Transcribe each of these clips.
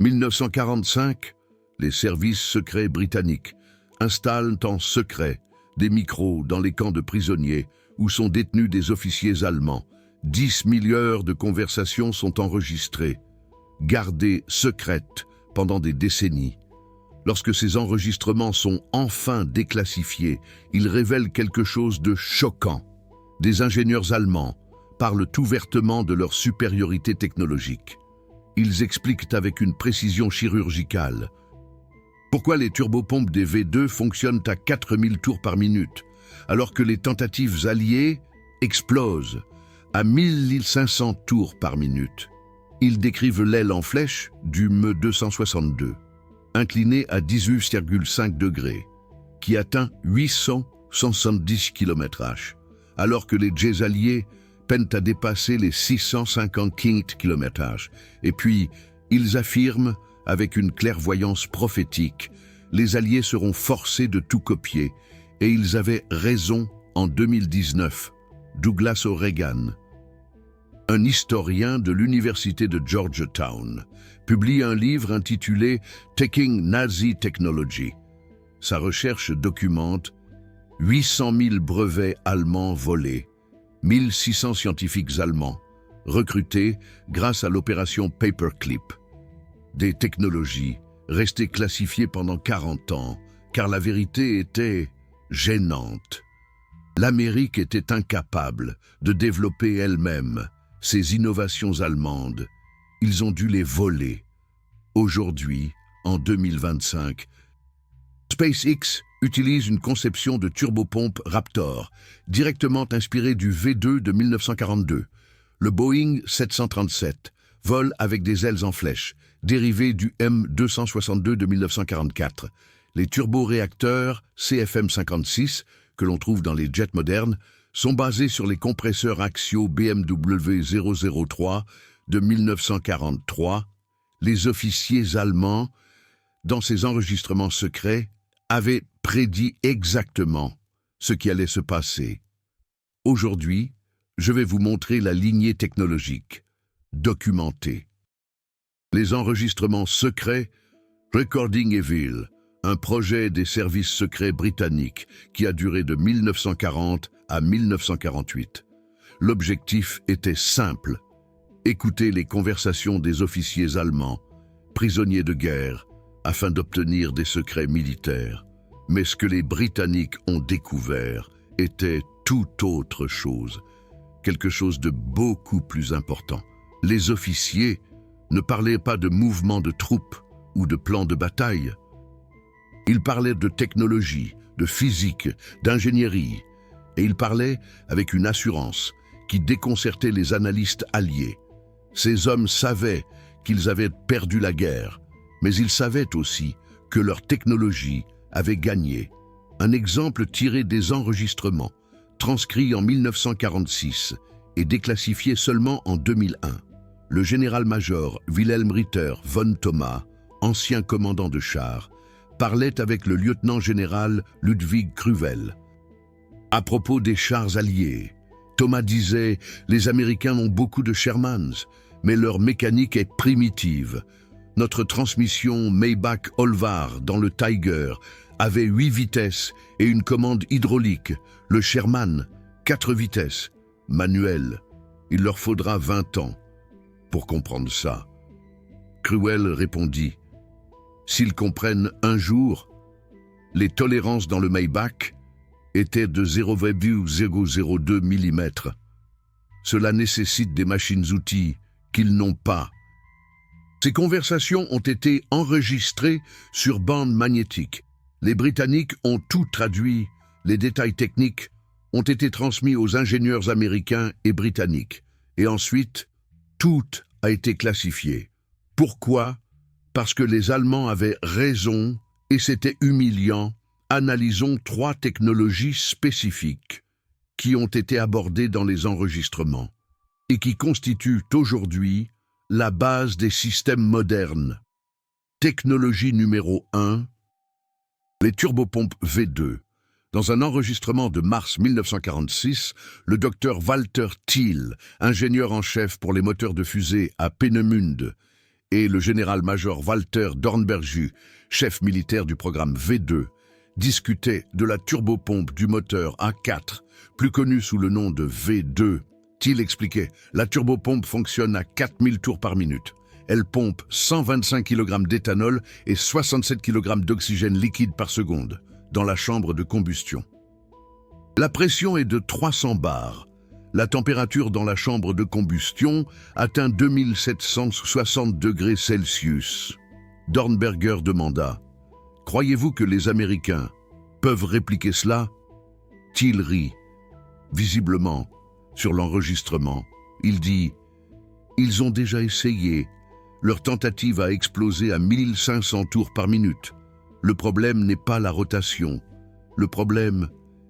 1945, les services secrets britanniques installent en secret des micros dans les camps de prisonniers où sont détenus des officiers allemands. 10 000 heures de conversations sont enregistrées, gardées secrètes pendant des décennies. Lorsque ces enregistrements sont enfin déclassifiés, ils révèlent quelque chose de choquant. Des ingénieurs allemands parlent ouvertement de leur supériorité technologique. Ils expliquent avec une précision chirurgicale pourquoi les turbopompes des V2 fonctionnent à 4000 tours par minute, alors que les tentatives alliées explosent à 1500 tours par minute. Ils décrivent l'aile en flèche du Me-262, inclinée à 18,5 degrés, qui atteint 870 km/h, alors que les jets alliés peinent à dépasser les 650 km/h. Et puis, ils affirment, avec une clairvoyance prophétique, les Alliés seront forcés de tout copier, et ils avaient raison en 2019. Douglas O'Regan, un historien de l'université de Georgetown, publie un livre intitulé « Taking Nazi Technology ». Sa recherche documente 800 000 brevets allemands volés, 1600 scientifiques allemands, recrutés grâce à l'opération Paperclip. Des technologies restées classifiées pendant 40 ans, car la vérité était gênante. L'Amérique était incapable de développer elle-même ces innovations allemandes. Ils ont dû les voler. Aujourd'hui, en 2025, SpaceX utilise une conception de turbopompe Raptor, directement inspirée du V2 de 1942. Le Boeing 737 vole avec des ailes en flèche, dérivé du M262 de 1944. Les turboréacteurs CFM56, que l'on trouve dans les jets modernes, sont basés sur les compresseurs axiaux BMW 003 de 1943. Les officiers allemands, dans ces enregistrements secrets, avaient prédit exactement ce qui allait se passer. Aujourd'hui, je vais vous montrer la lignée technologique, documentée. Les enregistrements secrets, Recording Evil, un projet des services secrets britanniques qui a duré de 1940 à 1948. L'objectif était simple, écouter les conversations des officiers allemands, prisonniers de guerre, afin d'obtenir des secrets militaires. Mais ce que les Britanniques ont découvert était tout autre chose, quelque chose de beaucoup plus important. Les officiers ne parlaient pas de mouvements de troupes ou de plans de bataille. Ils parlaient de technologie, de physique, d'ingénierie, et ils parlaient avec une assurance qui déconcertait les analystes alliés. Ces hommes savaient qu'ils avaient perdu la guerre, mais ils savaient aussi que leur technologie avait gagné. Un exemple tiré des enregistrements, transcrits en 1946 et déclassifié seulement en 2001. Le général-major Wilhelm Ritter von Thoma, ancien commandant de chars, parlait avec le lieutenant-général Ludwig Kruvel. À propos des chars alliés, Thoma disait « Les Américains ont beaucoup de Shermans, mais leur mécanique est primitive. Notre transmission Maybach-Olvar dans le Tiger avait 8 vitesses et une commande hydraulique. Le Sherman, 4 vitesses, manuel. Il leur faudra 20 ans pour comprendre ça. » Kruvel répondit « S'ils comprennent un jour, les tolérances dans le Maybach étaient de 0,002 mm. Cela nécessite des machines-outils qu'ils n'ont pas. » Ces conversations ont été enregistrées sur bande magnétique. Les Britanniques ont tout traduit, les détails techniques ont été transmis aux ingénieurs américains et britanniques. Et ensuite, tout a été classifié. Pourquoi ? Parce que les Allemands avaient raison et c'était humiliant. Analysons 3 technologies spécifiques qui ont été abordées dans les enregistrements et qui constituent aujourd'hui la base des systèmes modernes. Technologie numéro 1, les turbopompes V2. Dans un enregistrement de mars 1946, le docteur Walter Thiel, ingénieur en chef pour les moteurs de fusée à Peenemünde, et le général-major Walter Dornberg, chef militaire du programme V2, discutaient de la turbopompe du moteur A4, plus connu sous le nom de V2. Thiel expliquait, la turbopompe fonctionne à 4000 tours par minute. Elle pompe 125 kg d'éthanol et 67 kg d'oxygène liquide par seconde dans la chambre de combustion. La pression est de 300 bars. La température dans la chambre de combustion atteint 2760 degrés Celsius. Dornberger demanda « Croyez-vous que les Américains peuvent répliquer cela ?» Thiel rit. Visiblement, sur l'enregistrement, il dit « Ils ont déjà essayé. Leur tentative a explosé à 1500 tours par minute. Le problème n'est pas la rotation. Le problème,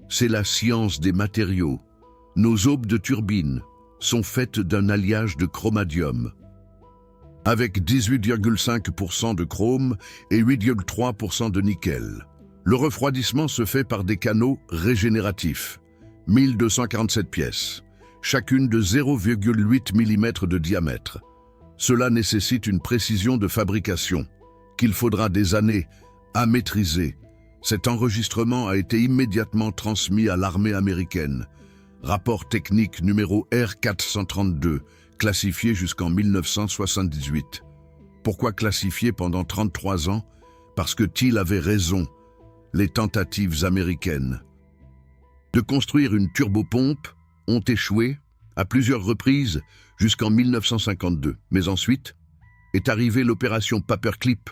c'est la science des matériaux. Nos aubes de turbine sont faites d'un alliage de chromadium. Avec 18,5% de chrome et 8,3% de nickel. Le refroidissement se fait par des canaux régénératifs. 1247 pièces, chacune de 0,8 mm de diamètre. Cela nécessite une précision de fabrication qu'il faudra des années à maîtriser. Cet enregistrement a été immédiatement transmis à l'armée américaine. Rapport technique numéro R432, classifié jusqu'en 1978. Pourquoi classifié pendant 33 ans? Parce que Thiel avait raison. Les tentatives américaines de construire une turbopompe ont échoué à plusieurs reprises jusqu'en 1952. Mais ensuite est arrivée l'opération Paperclip.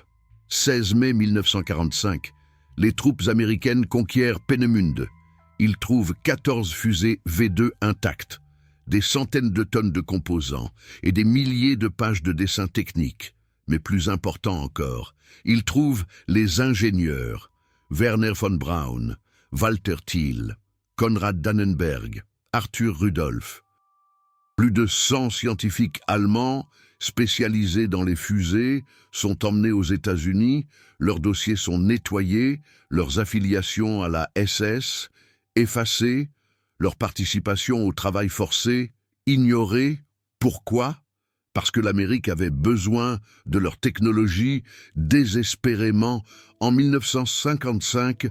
16 mai 1945, les troupes américaines conquièrent Peenemünde. Ils trouvent 14 fusées V2 intactes, des centaines de tonnes de composants et des milliers de pages de dessins techniques. Mais plus important encore, ils trouvent les ingénieurs Werner von Braun, Walter Thiel, Konrad Dannenberg, Arthur Rudolph. Plus de 100 scientifiques allemands spécialisés dans les fusées sont emmenés aux États-Unis, leurs dossiers sont nettoyés, leurs affiliations à la SS effacées, leur participation au travail forcé ignorée. Pourquoi? Parce que l'Amérique avait besoin de leur technologie désespérément. En 1955,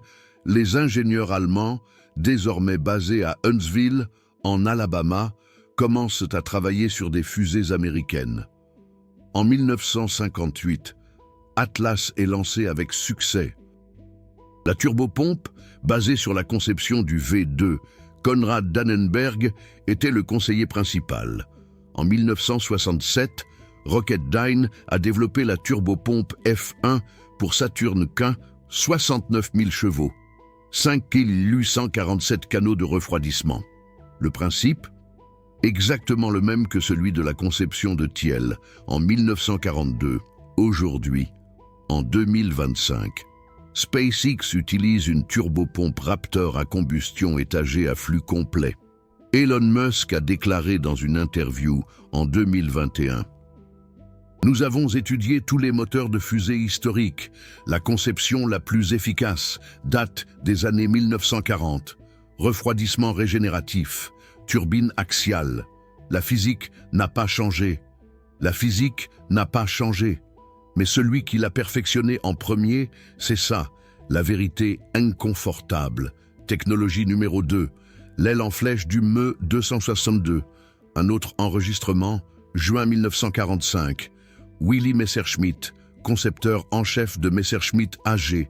les ingénieurs allemands, désormais basés à Huntsville, en Alabama, commencent à travailler sur des fusées américaines. En 1958, Atlas est lancé avec succès. La turbopompe, basée sur la conception du V2, Konrad Dannenberg était le conseiller principal. En 1967, Rocketdyne a développé la turbopompe F1 pour Saturn Quint, 69 000 chevaux, 5 847 canaux de refroidissement. Le principe, exactement le même que celui de la conception de Thiel en 1942. Aujourd'hui, en 2025, SpaceX utilise une turbopompe Raptor à combustion étagée à flux complet. Elon Musk a déclaré dans une interview en 2021 « Nous avons étudié tous les moteurs de fusée historiques. La conception la plus efficace date des années 1940. Refroidissement régénératif, turbine axiale. La physique n'a pas changé. La physique n'a pas changé. Mais celui qui l'a perfectionné en premier, c'est ça, la vérité inconfortable. Technologie numéro 2, l'aile en flèche du Me 262. Un autre enregistrement, juin 1945. Willy Messerschmitt, concepteur en chef de Messerschmitt AG,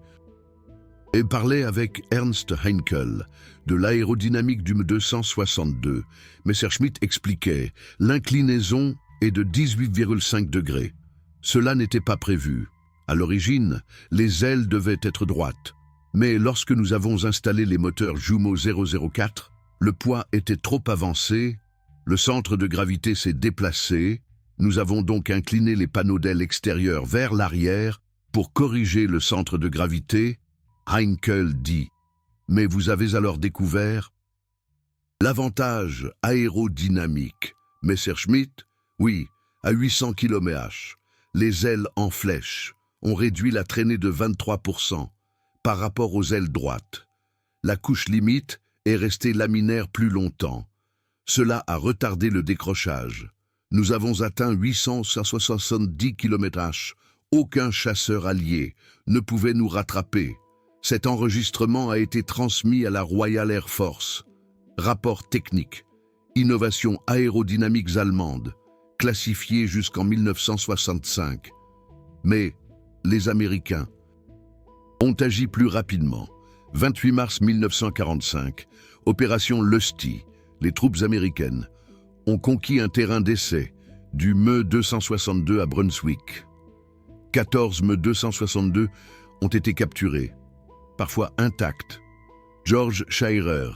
et parlait avec Ernst Heinkel de l'aérodynamique du Me 262. Messerschmitt expliquait « L'inclinaison est de 18,5 degrés. Cela n'était pas prévu. À l'origine, les ailes devaient être droites. Mais lorsque nous avons installé les moteurs Jumeau 004, le poids était trop avancé, le centre de gravité s'est déplacé, nous avons donc incliné les panneaux d'ailes extérieurs vers l'arrière pour corriger le centre de gravité. » Heinkel dit « Mais vous avez alors découvert l'avantage aérodynamique. Messerschmitt, oui, à 800 km/h. Les ailes en flèche ont réduit la traînée de 23% par rapport aux ailes droites. La couche limite est restée laminaire plus longtemps. Cela a retardé le décrochage. Nous avons atteint 870 km/h. Aucun chasseur allié ne pouvait nous rattraper. Cet enregistrement a été transmis à la Royal Air Force. Rapport technique. Innovations aérodynamiques allemandes, classifiées jusqu'en 1965. Mais les Américains ont agi plus rapidement. 28 mars 1945, opération Lusty, les troupes américaines ont conquis un terrain d'essai du Me 262 à Brunswick. 14 Me 262 ont été capturés, parfois intacts. George Schairer,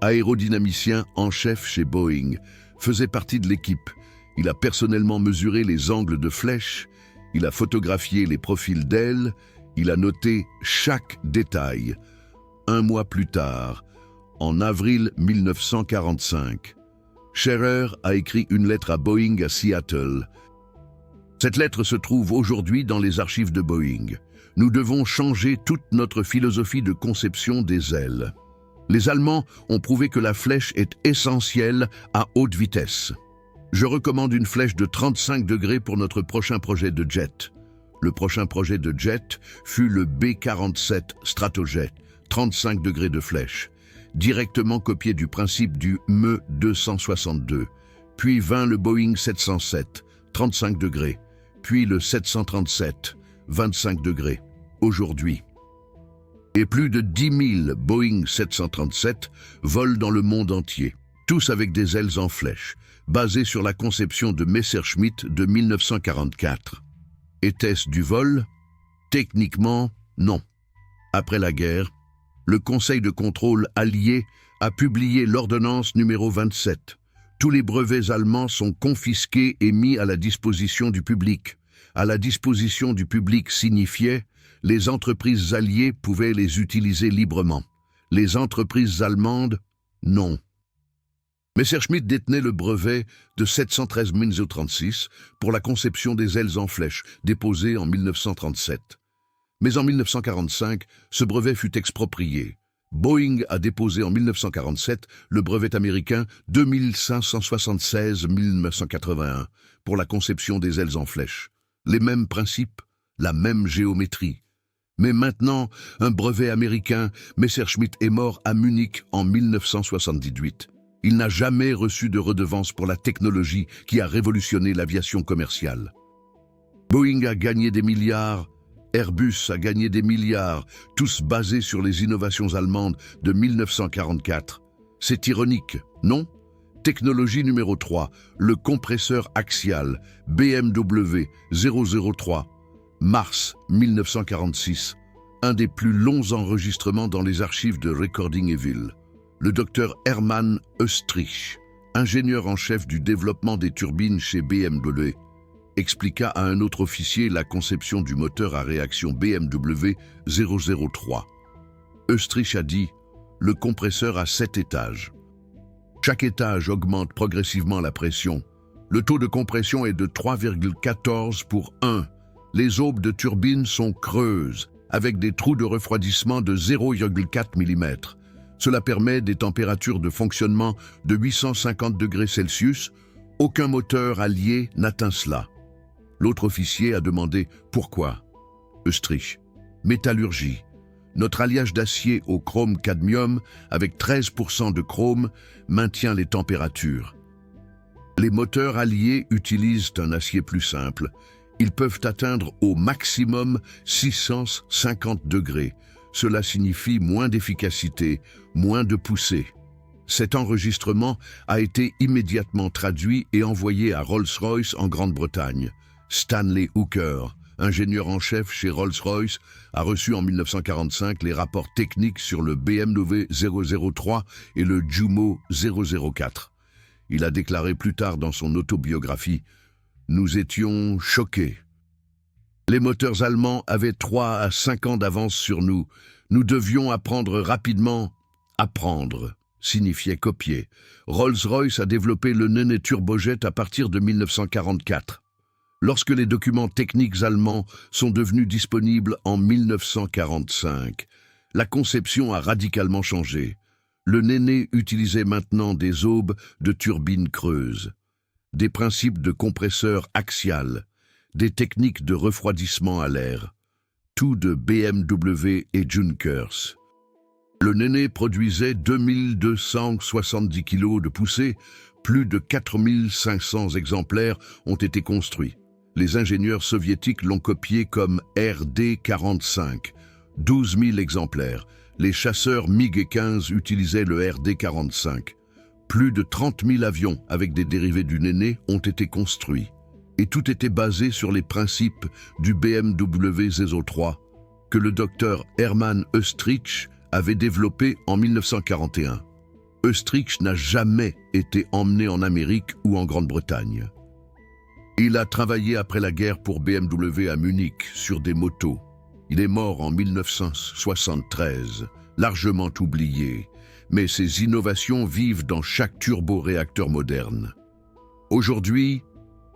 aérodynamicien en chef chez Boeing, faisait partie de l'équipe. Il a personnellement mesuré les angles de flèche, il a photographié les profils d'ailes, il a noté chaque détail. Un mois plus tard, en avril 1945, Schairer a écrit une lettre à Boeing à Seattle. Cette lettre se trouve aujourd'hui dans les archives de Boeing. Nous devons changer toute notre philosophie de conception des ailes. Les Allemands ont prouvé que la flèche est essentielle à haute vitesse. Je recommande une flèche de 35 degrés pour notre prochain projet de jet. Le prochain projet de jet fut le B-47 Stratojet, 35 degrés de flèche, directement copié du principe du Me 262. Puis vint le Boeing 707, 35 degrés, puis le 737, 25 degrés, aujourd'hui. Et plus de 10 000 Boeing 737 volent dans le monde entier, tous avec des ailes en flèche, basées sur la conception de Messerschmitt de 1944. Était-ce du vol? Techniquement, non. Après la guerre, le Conseil de contrôle allié a publié l'ordonnance numéro 27. Tous les brevets allemands sont confisqués et mis à la disposition du public. À la disposition du public signifiait les entreprises alliées pouvaient les utiliser librement. Les entreprises allemandes, non. Messerschmitt détenait le brevet de 713 36 pour la conception des ailes en flèche, déposé en 1937. Mais en 1945, ce brevet fut exproprié. Boeing a déposé en 1947 le brevet américain 2576 1981 pour la conception des ailes en flèche. Les mêmes principes, la même géométrie. Mais maintenant, un brevet américain, Messerschmitt est mort à Munich en 1978. Il n'a jamais reçu de redevance pour la technologie qui a révolutionné l'aviation commerciale. Boeing a gagné des milliards, Airbus a gagné des milliards, tous basés sur les innovations allemandes de 1944. C'est ironique, non? Technologie numéro 3, le compresseur axial, BMW 003, mars 1946, un des plus longs enregistrements dans les archives de Recording Evil. Le docteur Hermann Oestrich, ingénieur en chef du développement des turbines chez BMW, expliqua à un autre officier la conception du moteur à réaction BMW 003. Oestrich a dit « Le compresseur a 7 étages. Chaque étage augmente progressivement la pression. Le taux de compression est de 3,14 pour 1. Les aubes de turbine sont creuses, avec des trous de refroidissement de 0,4 mm. Cela permet des températures de fonctionnement de 850 degrés Celsius. Aucun moteur allié n'atteint cela. » L'autre officier a demandé « Pourquoi ?» Oestrich. Métallurgie. Notre alliage d'acier au chrome-cadmium avec 13% de chrome maintient les températures. Les moteurs alliés utilisent un acier plus simple. Ils peuvent atteindre au maximum 650 degrés. Cela signifie moins d'efficacité, moins de poussée. Cet enregistrement a été immédiatement traduit et envoyé à Rolls-Royce en Grande-Bretagne. Stanley Hooker, ingénieur en chef chez Rolls-Royce, a reçu en 1945 les rapports techniques sur le BMW 003 et le Jumo 004. Il a déclaré plus tard dans son autobiographie « Nous étions choqués. Les moteurs allemands avaient 3 à 5 ans d'avance sur nous. Nous devions apprendre rapidement. Apprendre signifiait copier. Rolls-Royce a développé le Nene turbojet à partir de 1944. Lorsque les documents techniques allemands sont devenus disponibles en 1945, la conception a radicalement changé. Le Nene utilisait maintenant des aubes de turbines creuses. des principes de compresseur axial, des techniques de refroidissement à l'air, tout de BMW et Junkers. Le Néné produisait 2270 kg de poussée, plus de 4500 exemplaires ont été construits. Les ingénieurs soviétiques l'ont copié comme RD-45, 12 000 exemplaires. Les chasseurs MiG-15 utilisaient le RD-45. Plus de 30 000 avions avec des dérivés du Néné ont été construits. Et tout était basé sur les principes du BMW Zezo 3 que le docteur Hermann Oestrich avait développé en 1941. Oestrich n'a jamais été emmené en Amérique ou en Grande-Bretagne. Il a travaillé après la guerre pour BMW à Munich sur des motos. Il est mort en 1973, largement oublié, mais ses innovations vivent dans chaque turboréacteur moderne. Aujourd'hui,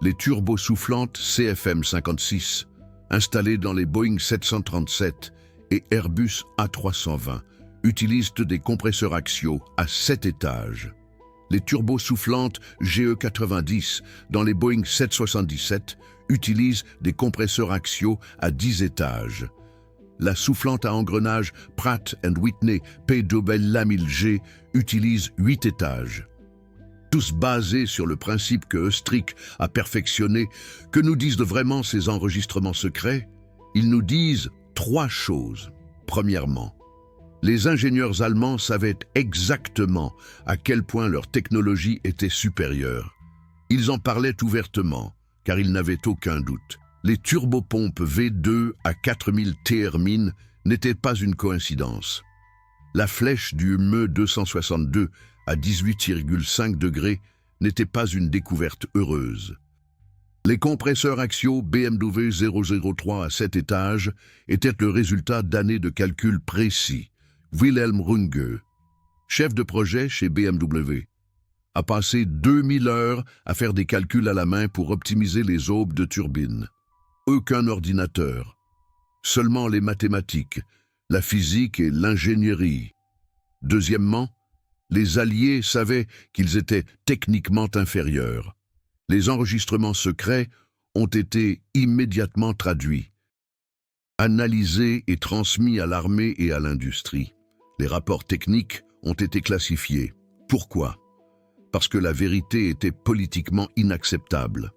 les turbos soufflantes CFM56, installées dans les Boeing 737 et Airbus A320, utilisent des compresseurs axiaux à 7 étages. Les turbos soufflantes GE90 dans les Boeing 777 utilisent des compresseurs axiaux à 10 étages. La soufflante à engrenage Pratt & Whitney PW1000G utilise 8 étages. Tous basés sur le principe que Oestrich a perfectionné. Que nous disent vraiment ces enregistrements secrets? Ils nous disent 3 choses. Premièrement, les ingénieurs allemands savaient exactement à quel point leur technologie était supérieure. Ils en parlaient ouvertement, car ils n'avaient aucun doute. Les turbopompes V2 à 4000 TR-min n'étaient pas une coïncidence. La flèche du ME 262 à 18,5 degrés n'était pas une découverte heureuse. Les compresseurs axiaux BMW 003 à 7 étages étaient le résultat d'années de calculs précis. Wilhelm Runge, chef de projet chez BMW, a passé 2000 heures à faire des calculs à la main pour optimiser les aubes de turbines. Aucun ordinateur, seulement les mathématiques, la physique et l'ingénierie. Deuxièmement, les Alliés savaient qu'ils étaient techniquement inférieurs. Les enregistrements secrets ont été immédiatement traduits, analysés et transmis à l'armée et à l'industrie. Les rapports techniques ont été classifiés. Pourquoi? Parce que la vérité était politiquement inacceptable.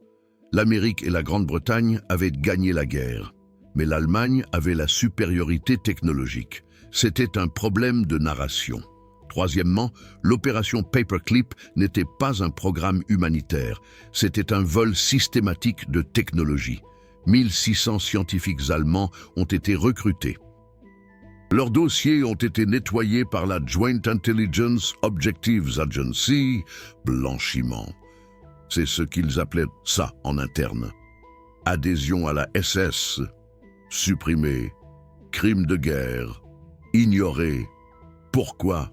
L'Amérique et la Grande-Bretagne avaient gagné la guerre, mais l'Allemagne avait la supériorité technologique. C'était un problème de narration. Troisièmement, l'opération Paperclip n'était pas un programme humanitaire, c'était un vol systématique de technologie. 1600 scientifiques allemands ont été recrutés. Leurs dossiers ont été nettoyés par la Joint Intelligence Objectives Agency, blanchiment. C'est ce qu'ils appelaient ça en interne. Adhésion à la SS, supprimé, crime de guerre, ignoré. Pourquoi?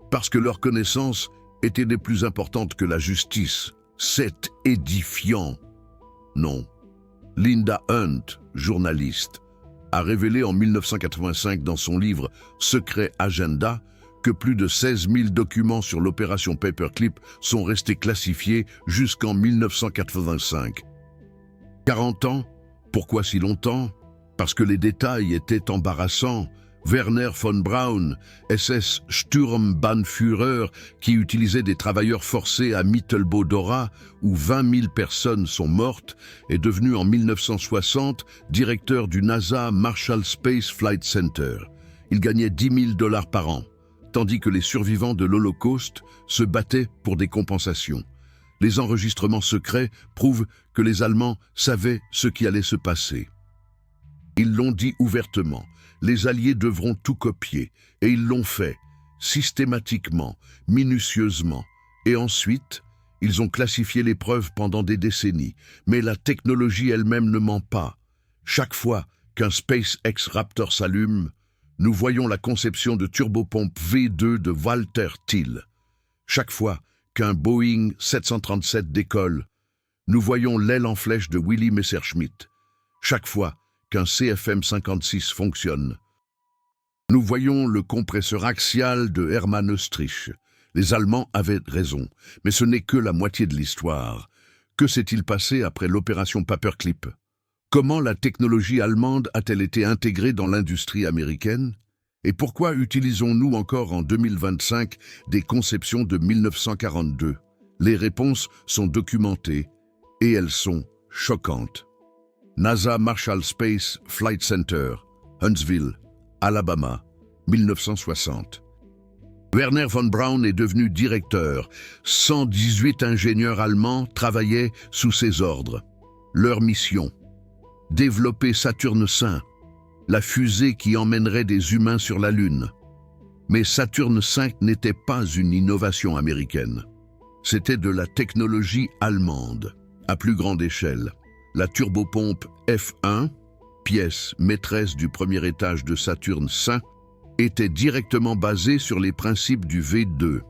Parce que leurs connaissances étaient des plus importantes que la justice. C'est édifiant. Non. Linda Hunt, journaliste, a révélé en 1985 dans son livre « Secret Agenda » que plus de 16 000 documents sur l'opération Paperclip sont restés classifiés jusqu'en 1985. 40 ans? Pourquoi si longtemps? Parce que les détails étaient embarrassants. Werner von Braun, SS Sturmbannführer, qui utilisait des travailleurs forcés à Mittelbau-Dora, où 20 000 personnes sont mortes, est devenu en 1960 directeur du NASA Marshall Space Flight Center. Il gagnait $10 000 par an, tandis que les survivants de l'Holocauste se battaient pour des compensations. Les enregistrements secrets prouvent que les Allemands savaient ce qui allait se passer. Ils l'ont dit ouvertement. Les Alliés devront tout copier, et ils l'ont fait, systématiquement, minutieusement. Et ensuite, ils ont classifié les preuves pendant des décennies. Mais la technologie elle-même ne ment pas. Chaque fois qu'un SpaceX Raptor s'allume, nous voyons la conception de turbopompe V2 de Walter Thiel. Chaque fois qu'un Boeing 737 décolle, nous voyons l'aile en flèche de Willy Messerschmitt. Chaque fois qu'un CFM56 fonctionne, nous voyons le compresseur axial de Hermann Oestrich. Les Allemands avaient raison, mais ce n'est que la moitié de l'histoire. Que s'est-il passé après l'opération Paperclip? Comment la technologie allemande a-t-elle été intégrée dans l'industrie américaine? Et pourquoi utilisons-nous encore en 2025 des conceptions de 1942? Les réponses sont documentées et elles sont choquantes. NASA Marshall Space Flight Center, Huntsville, Alabama, 1960. Werner von Braun est devenu directeur. 118 ingénieurs allemands travaillaient sous ses ordres. Leur mission: développer Saturne V, la fusée qui emmènerait des humains sur la Lune. Mais Saturne V n'était pas une innovation américaine. C'était de la technologie allemande, à plus grande échelle. La turbopompe F1, pièce maîtresse du premier étage de Saturne V, était directement basée sur les principes du V2.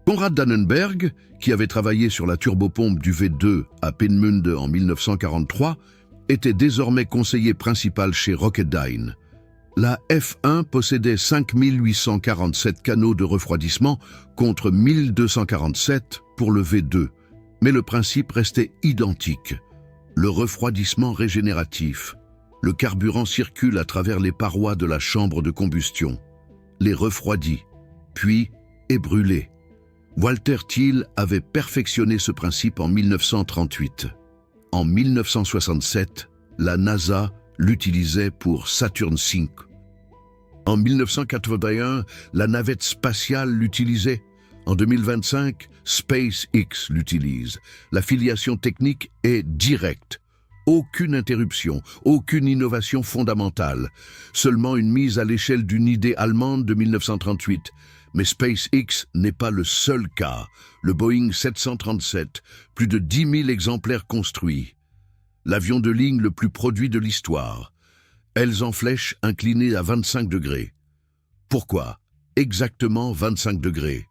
Konrad Dannenberg, qui avait travaillé sur la turbopompe du V2 à Peenemünde en 1943, était désormais conseiller principal chez Rocketdyne. La F1 possédait 5847 canaux de refroidissement contre 1247 pour le V2, mais le principe restait identique. Le refroidissement régénératif. Le carburant circule à travers les parois de la chambre de combustion, les refroidit, puis est brûlé. Walter Thiel avait perfectionné ce principe en 1938. En 1967, la NASA l'utilisait pour Saturn V. En 1981, la navette spatiale l'utilisait. En 2025, SpaceX l'utilise. La filiation technique est directe. Aucune interruption, aucune innovation fondamentale. Seulement une mise à l'échelle d'une idée allemande de 1938. Mais SpaceX n'est pas le seul cas. Le Boeing 737, plus de 10 000 exemplaires construits. L'avion de ligne le plus produit de l'histoire. Ailes en flèche inclinées à 25 degrés. Pourquoi exactement 25 degrés?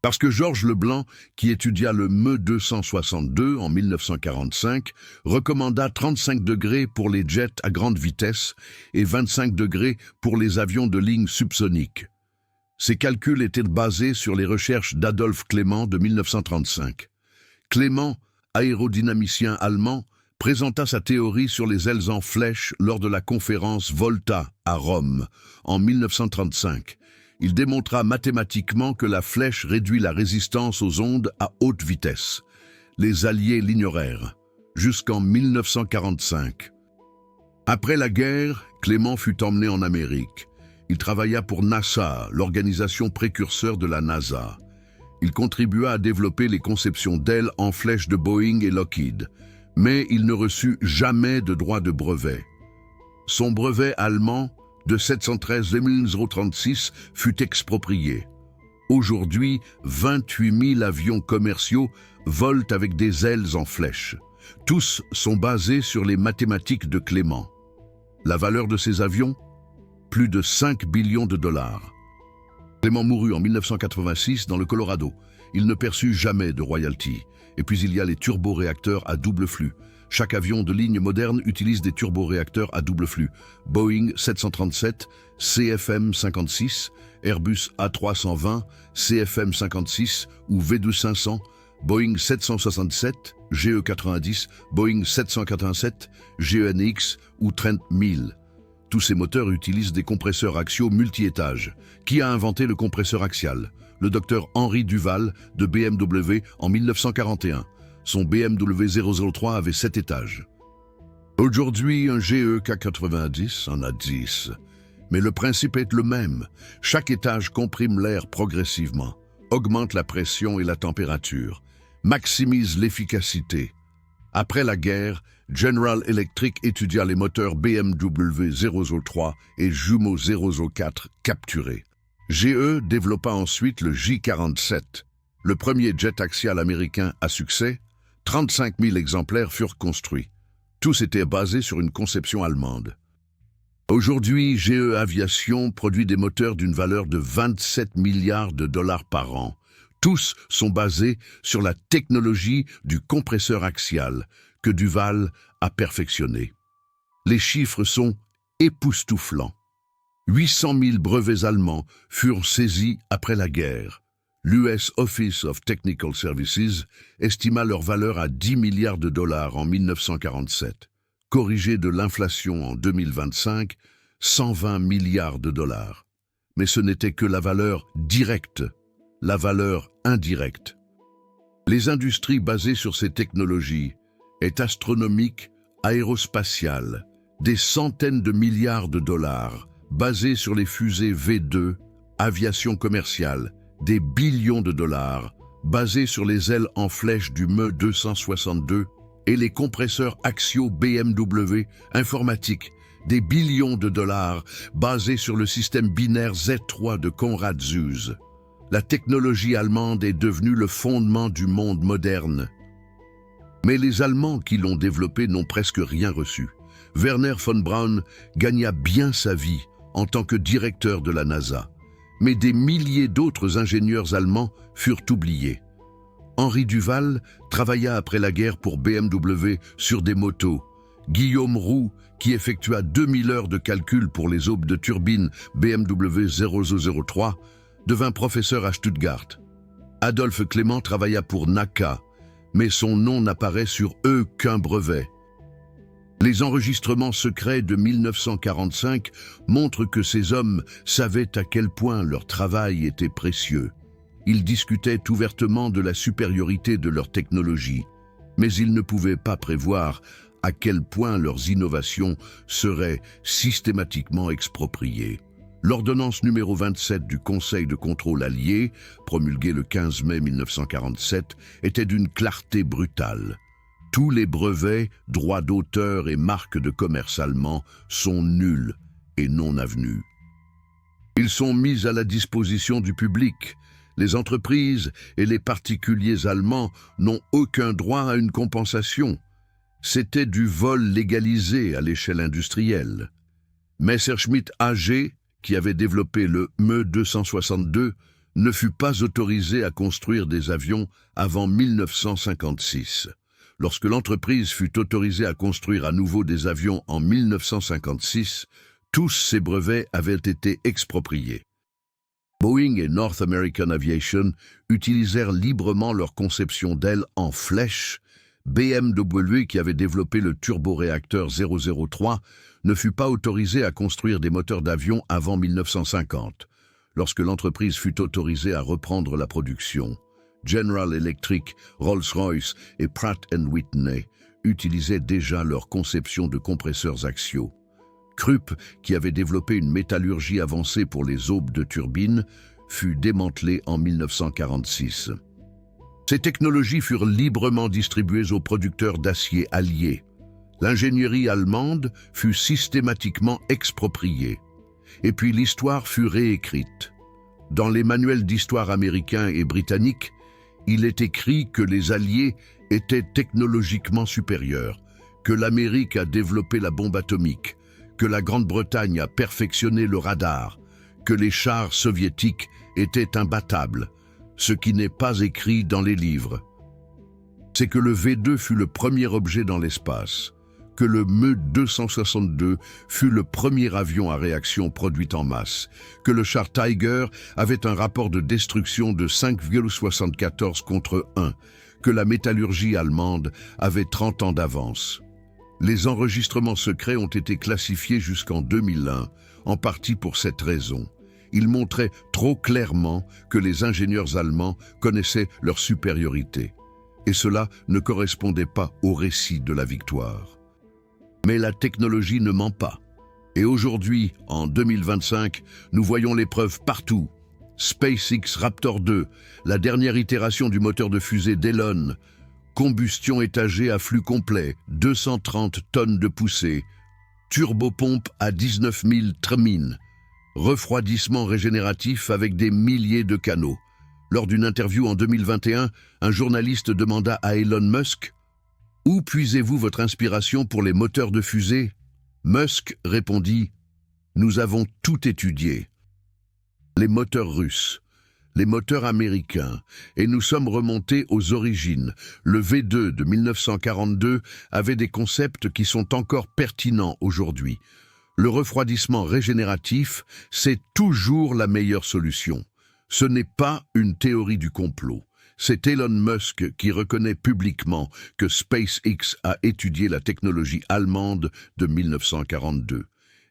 Parce que Georges Leblanc, qui étudia le Me 262 en 1945, recommanda 35 degrés pour les jets à grande vitesse et 25 degrés pour les avions de ligne subsonique. Ces calculs étaient basés sur les recherches d'Adolphe Clément de 1935. Clément, aérodynamicien allemand, présenta sa théorie sur les ailes en flèche lors de la conférence Volta à Rome en 1935. Il démontra mathématiquement que la flèche réduit la résistance aux ondes à haute vitesse. Les Alliés l'ignorèrent, jusqu'en 1945. Après la guerre, Clément fut emmené en Amérique. Il travailla pour NASA, l'organisation précurseur de la NASA. Il contribua à développer les conceptions d'ailes en flèche de Boeing et Lockheed, mais il ne reçut jamais de droit de brevet. Son brevet allemand de 713 036 fut exproprié. Aujourd'hui, 28 000 avions commerciaux volent avec des ailes en flèche. Tous sont basés sur les mathématiques de Clément. La valeur de ces avions? Plus de 5 billions de dollars. Clément mourut en 1986 dans le Colorado. Il ne perçut jamais de royalties. Et puis il y a les turboréacteurs à double flux. Chaque avion de ligne moderne utilise des turboréacteurs à double flux. Boeing 737, CFM56, Airbus A320, CFM56 ou V2500, Boeing 767, GE90, Boeing 787, GEnx ou Trent 1000. Tous ces moteurs utilisent des compresseurs axiaux multi-étages. Qui a inventé le compresseur axial? Le docteur Henri Duval de BMW en 1941. Son BMW 003 avait 7 étages. Aujourd'hui, un GE K90 en a 10. Mais le principe est le même. Chaque étage comprime l'air progressivement, augmente la pression et la température, maximise l'efficacité. Après la guerre, General Electric étudia les moteurs BMW 003 et jumeaux 004 capturés. GE développa ensuite le J47, le premier jet axial américain à succès. 35 000 exemplaires furent construits. Tous étaient basés sur une conception allemande. Aujourd'hui, GE Aviation produit des moteurs d'une valeur de 27 milliards de dollars par an. Tous sont basés sur la technologie du compresseur axial que Duval a perfectionné. Les chiffres sont époustouflants. 800 000 brevets allemands furent saisis après la guerre. L'US Office of Technical Services estima leur valeur à 10 milliards de dollars en 1947. Corrigé de l'inflation en 2025, 120 milliards de dollars. Mais ce n'était que la valeur directe, la valeur indirecte. Les industries basées sur ces technologies est astronomique, aérospatiale, des centaines de milliards de dollars, basées sur les fusées V2, aviation commerciale, des billions de dollars, basés sur les ailes en flèche du ME 262 et les compresseurs axiaux BMW informatique, des billions de dollars basés sur le système binaire Z3 de Konrad Zuse. La technologie allemande est devenue le fondement du monde moderne. Mais les Allemands qui l'ont développé n'ont presque rien reçu. Werner von Braun gagna bien sa vie en tant que directeur de la NASA. Mais des milliers d'autres ingénieurs allemands furent oubliés. Henri Duval travailla après la guerre pour BMW sur des motos. Guillaume Roux, qui effectua 2000 heures de calcul pour les aubes de turbine BMW 0003, devint professeur à Stuttgart. Adolphe Clément travailla pour NACA, mais son nom n'apparaît sur aucun brevet. Les enregistrements secrets de 1945 montrent que ces hommes savaient à quel point leur travail était précieux. Ils discutaient ouvertement de la supériorité de leur technologie, mais ils ne pouvaient pas prévoir à quel point leurs innovations seraient systématiquement expropriées. L'ordonnance numéro 27 du Conseil de contrôle allié, promulguée le 15 mai 1947, était d'une clarté brutale. Tous les brevets, droits d'auteur et marques de commerce allemands sont nuls et non avenus. Ils sont mis à la disposition du public. Les entreprises et les particuliers allemands n'ont aucun droit à une compensation. C'était du vol légalisé à l'échelle industrielle. Messerschmitt AG, qui avait développé le ME 262, ne fut pas autorisé à construire des avions avant 1956. Lorsque l'entreprise fut autorisée à construire à nouveau des avions en 1956, tous ces brevets avaient été expropriés. Boeing et North American Aviation utilisèrent librement leur conception d'ailes en flèche. BMW, qui avait développé le turboréacteur 003, ne fut pas autorisé à construire des moteurs d'avion avant 1950. Lorsque l'entreprise fut autorisée à reprendre la production, General Electric, Rolls-Royce et Pratt & Whitney utilisaient déjà leur conception de compresseurs axiaux. Krupp, qui avait développé une métallurgie avancée pour les aubes de turbines, fut démantelé en 1946. Ces technologies furent librement distribuées aux producteurs d'acier alliés. L'ingénierie allemande fut systématiquement expropriée. Et puis l'histoire fut réécrite. Dans les manuels d'histoire américains et britanniques, il est écrit que les Alliés étaient technologiquement supérieurs, que l'Amérique a développé la bombe atomique, que la Grande-Bretagne a perfectionné le radar, que les chars soviétiques étaient imbattables, ce qui n'est pas écrit dans les livres. C'est que le V2 fut le premier objet dans l'espace, que le ME 262 fut le premier avion à réaction produit en masse, que le char Tiger avait un rapport de destruction de 5,74 contre 1, que la métallurgie allemande avait 30 ans d'avance. Les enregistrements secrets ont été classifiés jusqu'en 2001, en partie pour cette raison. Ils montraient trop clairement que les ingénieurs allemands connaissaient leur supériorité. Et cela ne correspondait pas au récit de la victoire. Mais la technologie ne ment pas. Et aujourd'hui, en 2025, nous voyons les preuves partout. SpaceX Raptor 2, la dernière itération du moteur de fusée d'Elon, combustion étagée à flux complet, 230 tonnes de poussée, turbopompe à 19 000 thermines, refroidissement régénératif avec des milliers de canaux. Lors d'une interview en 2021, un journaliste demanda à Elon Musk « Où puisez-vous votre inspiration pour les moteurs de fusée ?» Musk répondit « Nous avons tout étudié. Les moteurs russes, les moteurs américains, et nous sommes remontés aux origines. Le V2 de 1942 avait des concepts qui sont encore pertinents aujourd'hui. Le refroidissement régénératif, c'est toujours la meilleure solution. Ce n'est pas une théorie du complot. C'est Elon Musk qui reconnaît publiquement que SpaceX a étudié la technologie allemande de 1942.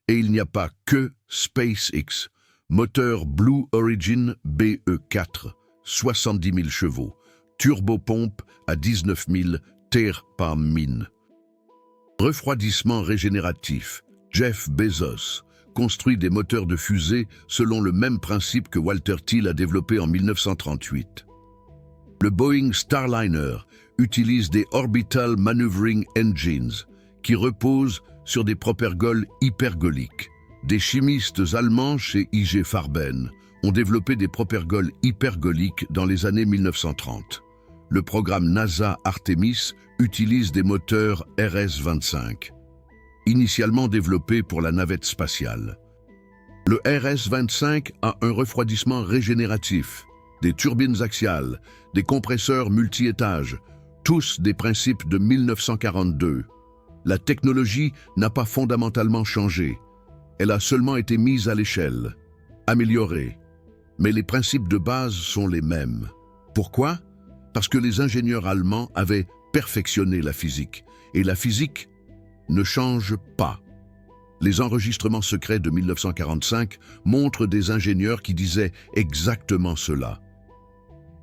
Et il n'y a pas que SpaceX. Moteur Blue Origin BE4, 70 000 chevaux. Turbopompe à 19 000 terres par mine. Refroidissement régénératif. Jeff Bezos construit des moteurs de fusée selon le même principe que Walter Thiel a développé en 1938. Le Boeing Starliner utilise des Orbital Maneuvering Engines qui reposent sur des propergoles hypergoliques. Des chimistes allemands chez IG Farben ont développé des propergoles hypergoliques dans les années 1930. Le programme NASA Artemis utilise des moteurs RS-25, initialement développés pour la navette spatiale. Le RS-25 a un refroidissement régénératif, des turbines axiales, des compresseurs multi-étages, tous des principes de 1942. La technologie n'a pas fondamentalement changé. Elle a seulement été mise à l'échelle, améliorée. Mais les principes de base sont les mêmes. Pourquoi? Parce que les ingénieurs allemands avaient perfectionné la physique. Et la physique ne change pas. Les enregistrements secrets de 1945 montrent des ingénieurs qui disaient exactement cela.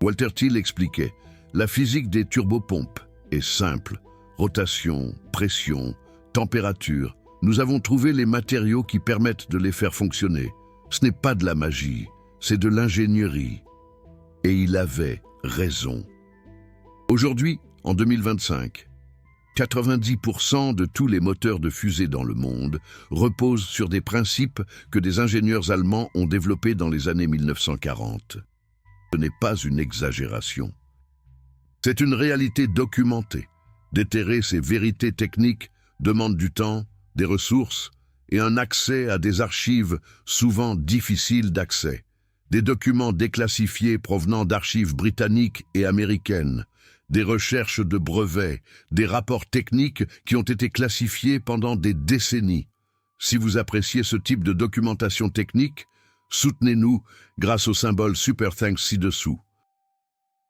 Walter Thiel expliquait, la physique des turbopompes est simple. Rotation, pression, température. Nous avons trouvé les matériaux qui permettent de les faire fonctionner. Ce n'est pas de la magie, c'est de l'ingénierie. Et il avait raison. Aujourd'hui, en 2025, 90% de tous les moteurs de fusée dans le monde reposent sur des principes que des ingénieurs allemands ont développés dans les années 1940. Ce n'est pas une exagération. C'est une réalité documentée. Déterrer ces vérités techniques demande du temps, des ressources et un accès à des archives souvent difficiles d'accès. Des documents déclassifiés provenant d'archives britanniques et américaines, des recherches de brevets, des rapports techniques qui ont été classifiés pendant des décennies. Si vous appréciez ce type de documentation technique, soutenez-nous grâce au symbole Super Thanks ci-dessous.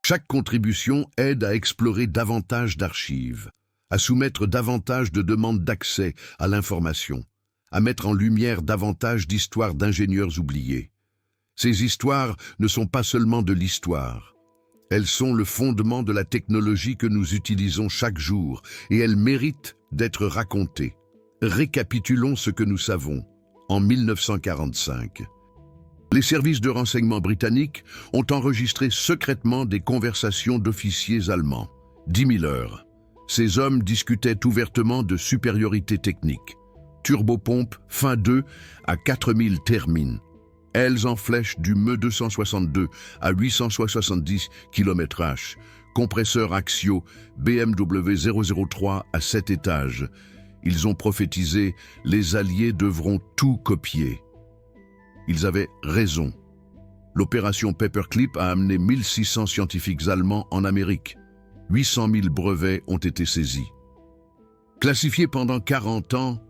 Chaque contribution aide à explorer davantage d'archives, à soumettre davantage de demandes d'accès à l'information, à mettre en lumière davantage d'histoires d'ingénieurs oubliés. Ces histoires ne sont pas seulement de l'histoire. Elles sont le fondement de la technologie que nous utilisons chaque jour et elles méritent d'être racontées. Récapitulons ce que nous savons. En 1945, les services de renseignement britanniques ont enregistré secrètement des conversations d'officiers allemands. 10 000 heures. Ces hommes discutaient ouvertement de supériorité technique. Turbopompe fin 2 à 4000 thermines. Ailes en flèche du Me-262 à 870 km/h. Compresseurs axiaux BMW 003 à 7 étages. Ils ont prophétisé « Les Alliés devront tout copier ». Ils avaient raison. L'opération Paperclip a amené 1600 scientifiques allemands en Amérique. 800 000 brevets ont été saisis. Classifiés pendant 40 ans,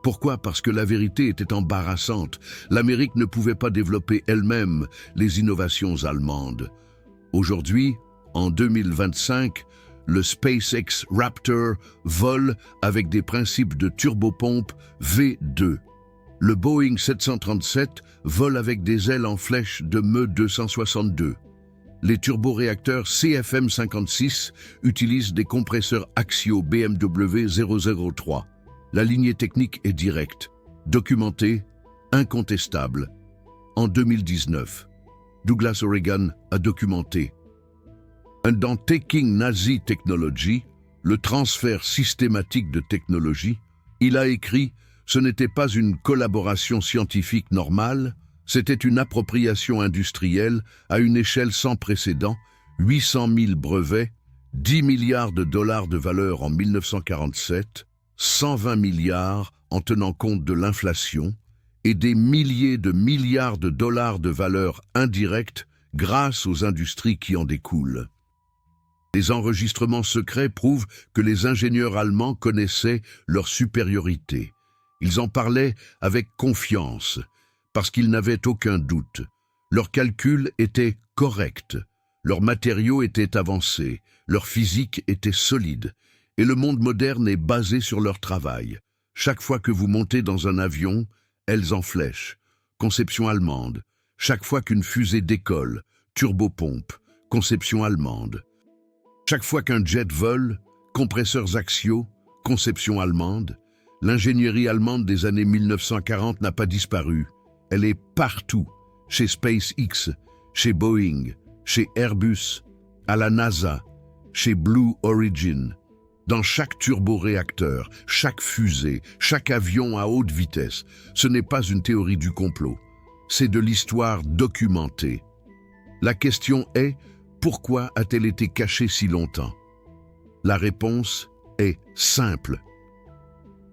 pourquoi? Parce que la vérité était embarrassante. L'Amérique ne pouvait pas développer elle-même les innovations allemandes. Aujourd'hui, en 2025, le SpaceX Raptor vole avec des principes de turbopompe V2. Le Boeing 737 vole avec des ailes en flèche de Me-262. Les turboréacteurs CFM56 utilisent des compresseurs axiaux BMW 003. La lignée technique est directe, documentée, incontestable. En 2019, Douglas Oregon a documenté. Dans Taking Nazi Technology, le transfert systématique de technologie, il a écrit « Ce n'était pas une collaboration scientifique normale, c'était une appropriation industrielle à une échelle sans précédent, 800 000 brevets, 10 milliards de dollars de valeur en 1947, 120 milliards en tenant compte de l'inflation et des milliers de milliards de dollars de valeur indirecte grâce aux industries qui en découlent. Les enregistrements secrets prouvent que les ingénieurs allemands connaissaient leur supériorité. Ils en parlaient avec confiance, parce qu'ils n'avaient aucun doute. Leurs calculs étaient corrects, leurs matériaux étaient avancés, leur physique était solide, et le monde moderne est basé sur leur travail. Chaque fois que vous montez dans un avion, ailes en flèche, conception allemande. Chaque fois qu'une fusée décolle, turbopompe, conception allemande. Chaque fois qu'un jet vole, compresseurs axiaux, conception allemande. L'ingénierie allemande des années 1940 n'a pas disparu. Elle est partout, chez SpaceX, chez Boeing, chez Airbus, à la NASA, chez Blue Origin. Dans chaque turboréacteur, chaque fusée, chaque avion à haute vitesse, ce n'est pas une théorie du complot. C'est de l'histoire documentée. La question est, pourquoi a-t-elle été cachée si longtemps? La réponse est simple.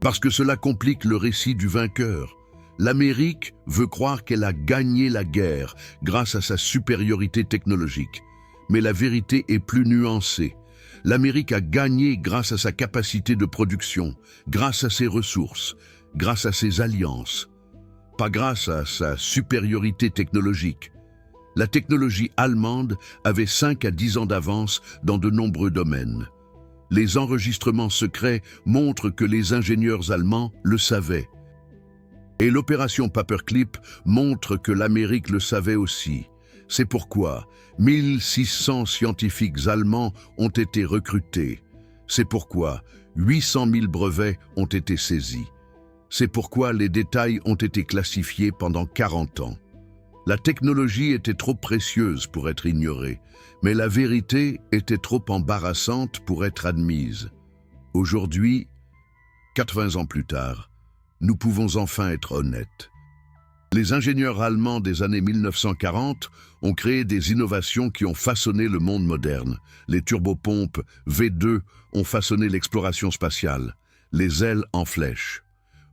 Parce que cela complique le récit du vainqueur. L'Amérique veut croire qu'elle a gagné la guerre grâce à sa supériorité technologique. Mais la vérité est plus nuancée. L'Amérique a gagné grâce à sa capacité de production, grâce à ses ressources, grâce à ses alliances. Pas grâce à sa supériorité technologique. La technologie allemande avait 5 à 10 ans d'avance dans de nombreux domaines. Les enregistrements secrets montrent que les ingénieurs allemands le savaient. Et l'opération Paperclip montre que l'Amérique le savait aussi. C'est pourquoi 1600 scientifiques allemands ont été recrutés. C'est pourquoi 800 000 brevets ont été saisis. C'est pourquoi les détails ont été classifiés pendant 40 ans. La technologie était trop précieuse pour être ignorée, mais la vérité était trop embarrassante pour être admise. Aujourd'hui, 80 ans plus tard, nous pouvons enfin être honnêtes. Les ingénieurs allemands des années 1940 ont créé des innovations qui ont façonné le monde moderne. Les turbopompes V2 ont façonné l'exploration spatiale, les ailes en flèche.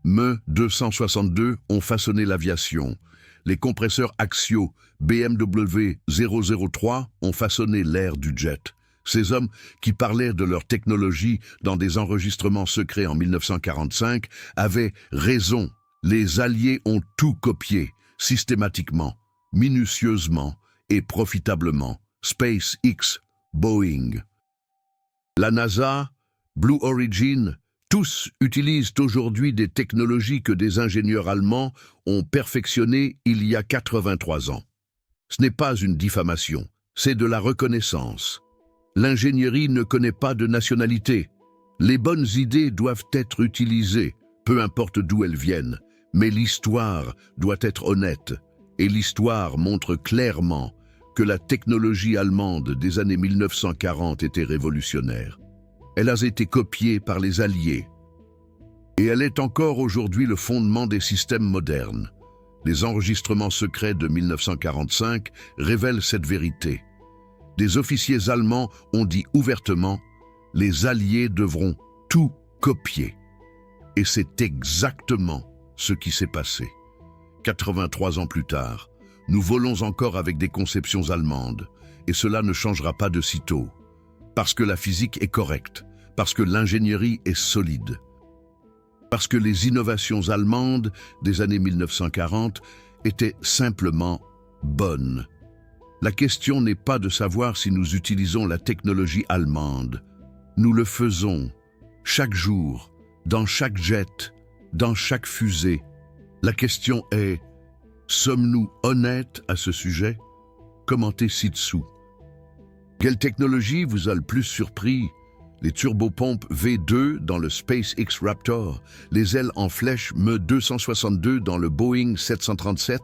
Me 262 ont façonné l'aviation. Les compresseurs axiaux BMW 003 ont façonné l'ère du jet. Ces hommes qui parlaient de leur technologie dans des enregistrements secrets en 1945 avaient raison. Les Alliés ont tout copié, systématiquement, minutieusement et profitablement. SpaceX, Boeing. La NASA, Blue Origin, tous utilisent aujourd'hui des technologies que des ingénieurs allemands ont perfectionnées il y a 83 ans. Ce n'est pas une diffamation, c'est de la reconnaissance. L'ingénierie ne connaît pas de nationalité. Les bonnes idées doivent être utilisées, peu importe d'où elles viennent. Mais l'histoire doit être honnête, et l'histoire montre clairement que la technologie allemande des années 1940 était révolutionnaire. Elle a été copiée par les Alliés, et elle est encore aujourd'hui le fondement des systèmes modernes. Les enregistrements secrets de 1945 révèlent cette vérité. Des officiers allemands ont dit ouvertement « Les Alliés devront tout copier ». Et c'est exactement ce qui s'est passé. 83 ans plus tard, nous volons encore avec des conceptions allemandes, et cela ne changera pas de sitôt. Parce que la physique est correcte, parce que l'ingénierie est solide, parce que les innovations allemandes des années 1940 étaient simplement bonnes. La question n'est pas de savoir si nous utilisons la technologie allemande. Nous le faisons, chaque jour, dans chaque jet, dans chaque fusée. La question est, sommes-nous honnêtes à ce sujet? Commentez ci-dessous. Quelle technologie vous a le plus surpris? Les turbopompes V2 dans le SpaceX Raptor, les ailes en flèche Me 262 dans le Boeing 737,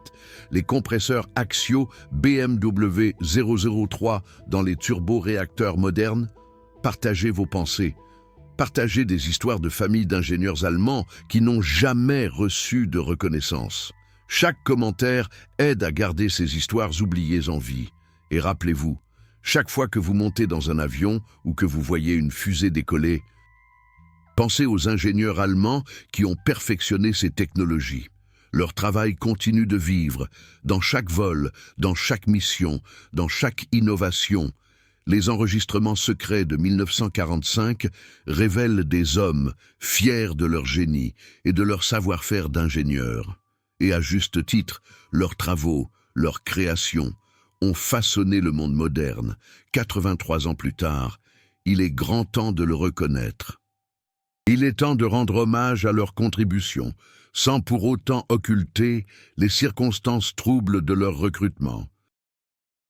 les compresseurs axiaux BMW 003 dans les turboréacteurs modernes? Partagez vos pensées. Partagez des histoires de familles d'ingénieurs allemands qui n'ont jamais reçu de reconnaissance. Chaque commentaire aide à garder ces histoires oubliées en vie. Et rappelez-vous, chaque fois que vous montez dans un avion ou que vous voyez une fusée décoller, pensez aux ingénieurs allemands qui ont perfectionné ces technologies. Leur travail continue de vivre dans chaque vol, dans chaque mission, dans chaque innovation. Les enregistrements secrets de 1945 révèlent des hommes fiers de leur génie et de leur savoir-faire d'ingénieurs. Et à juste titre, leurs travaux, leurs créations, ont façonné le monde moderne. 83 ans plus tard, il est grand temps de le reconnaître. Il est temps de rendre hommage à leurs contributions, sans pour autant occulter les circonstances troubles de leur recrutement.